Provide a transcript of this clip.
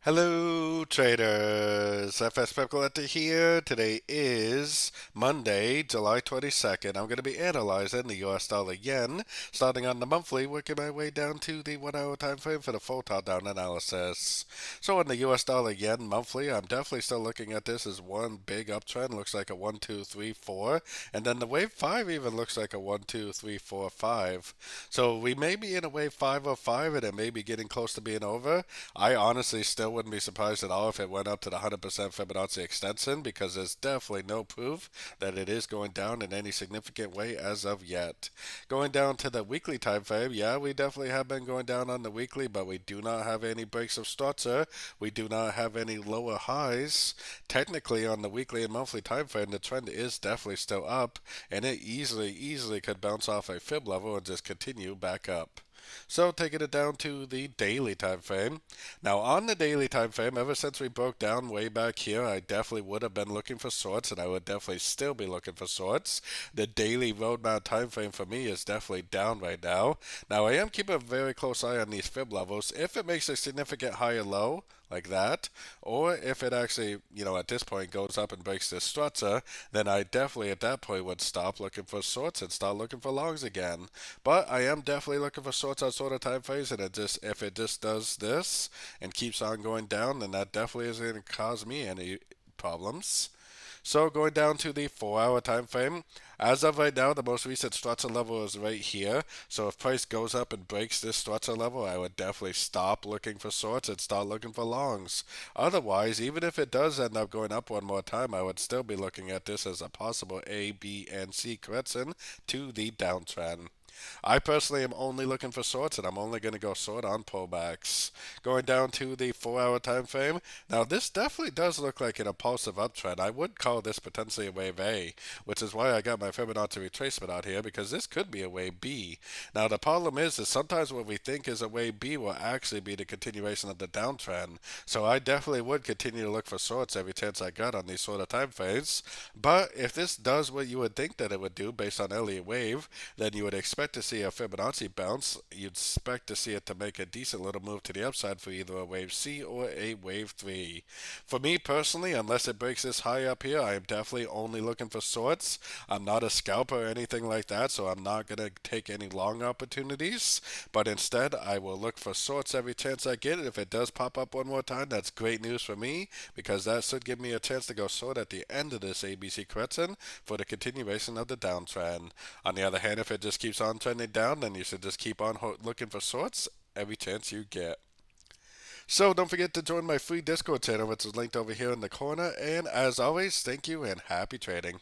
Hello traders, FX Pip Collector here. Today is Monday, July 22nd. I'm going to be analyzing the US dollar yen, starting on the monthly, working my way down to the 1 hour time frame for the full top down analysis. So on the US dollar yen monthly, I'm definitely still looking at this as one big uptrend. Looks like a 1, 2, 3, 4. And then the wave 5 even looks like a 1, 2, 3, 4, 5. So we may be in a wave 5 of 5 and it may be getting close to being over. I honestly still wouldn't be surprised at all if it went up to the 100% Fibonacci extension because there's definitely no proof that it is going down in any significant way as of yet. Going down to the weekly time frame, yeah, we definitely have been going down on the weekly, but we do not have any breaks of structure. We do not have any lower highs. Technically, on the weekly and monthly time frame, the trend is definitely still up, and it easily could bounce off a fib level and just continue back up. So taking it down to the daily time frame. Now on the daily time frame, ever since we broke down way back here, I definitely would have been looking for shorts, and I would definitely still be looking for shorts. The daily roadmap time frame for me is definitely down right now. Now I am keeping a very close eye on these fib levels. If it makes a significant higher low, like that, or if it actually, at this point goes up and breaks this structure, then I definitely at that point would stop looking for shorts and start looking for longs again. But I am definitely looking for shorts on sort of time frames, and if it just does this and keeps on going down, then that definitely isn't going to cause me any problems. So going down to the 4 hour time frame, as of right now, the most recent structure level is right here. So if price goes up and breaks this structure level, I would definitely stop looking for shorts and start looking for longs. Otherwise, even if it does end up going up one more time, I would still be looking at this as a possible A, B, and C correction to the downtrend. I personally am only looking for shorts, and I'm only going to go short on pullbacks. Going down to the 4 hour time frame. Now, this definitely does look like an impulsive uptrend. I would call this potentially a wave A, which is why I got my Fibonacci retracement out here, because this could be a wave B. Now, the problem is sometimes what we think is a wave B will actually be the continuation of the downtrend. So I definitely would continue to look for shorts every chance I got on these sort of time frames. But if this does what you would think that it would do based on Elliot wave, then you would expect to see a Fibonacci bounce. You'd expect to see it to make a decent little move to the upside for either a wave C or a wave 3. For me personally, unless it breaks this high up here, I am definitely only looking for shorts. I'm not a scalper or anything like that, so I'm not going to take any long opportunities. But instead, I will look for shorts every chance I get. If it does pop up one more time, that's great news for me because that should give me a chance to go short at the end of this ABC correction for the continuation of the downtrend. On the other hand, if it just keeps on trending down, then you should just keep on looking for shorts every chance you get. So don't forget to join my free Discord channel, which is linked over here in the corner. And as always, thank you and happy trading.